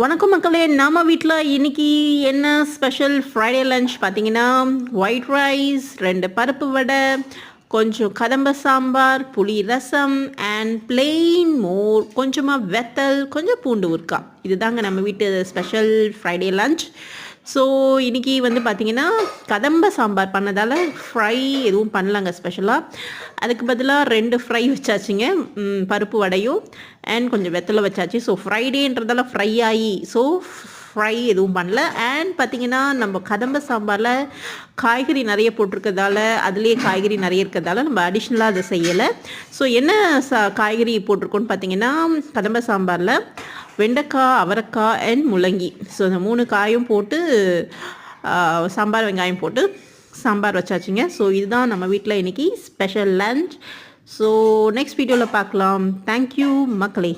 வணக்கம் மக்களே, நம்ம வீட்டில் இன்னைக்கு என்ன ஸ்பெஷல் ஃப்ரைடே லஞ்ச் பார்த்தீங்கன்னா, ஒயிட் ரைஸ், 2 பருப்பு வடை, கொஞ்சம் கதம்ப சாம்பார், புளி ரசம் அண்ட் பிளெயின் மோர், கொஞ்சமாக வெத்தல், கொஞ்சம் பூண்டு ஊறுகாய். இதுதாங்க நம்ம வீட்டு ஸ்பெஷல் ஃப்ரைடே லஞ்ச். ஸோ இன்றைக்கி பார்த்தீங்கன்னா கதம்ப சாம்பார் பண்ணதால் ஃப்ரை எதுவும் பண்ணலாங்க ஸ்பெஷலாக. அதுக்கு பதிலாக 2 ஃப்ரை வச்சாச்சுங்க, பருப்பு வடையும் அண்ட் கொஞ்சம் வெத்தலை வச்சாச்சு. ஸோ ஃப்ரைடேன்றதால ஃப்ரை ஆகி ஃப்ரை எதுவும் பண்ணல. அண்ட் பார்த்திங்கன்னா நம்ம கதம்ப சாம்பாரில் காய்கறி நிறைய போட்டிருக்கிறதால, அதுலேயே காய்கறி நிறைய இருக்கிறதால நம்ம அடிஷ்னலாக அதை செய்யலை. ஸோ என்ன காய்கறி போட்டிருக்கோன்னு பார்த்திங்கன்னா, கதம்ப சாம்பாரில் வெண்டைக்காய், அவரைக்காய் அண்ட் முள்ளங்கி. ஸோ இந்த 3 காயும் போட்டு சாம்பார் வெங்காயம் போட்டு சாம்பார் வச்சாச்சுங்க. ஸோ இதுதான் நம்ம வீட்டில் இன்றைக்கி ஸ்பெஷல் லஞ்ச். ஸோ நெக்ஸ்ட் வீடியோவில் பார்க்கலாம். தேங்க்யூ மக்களே.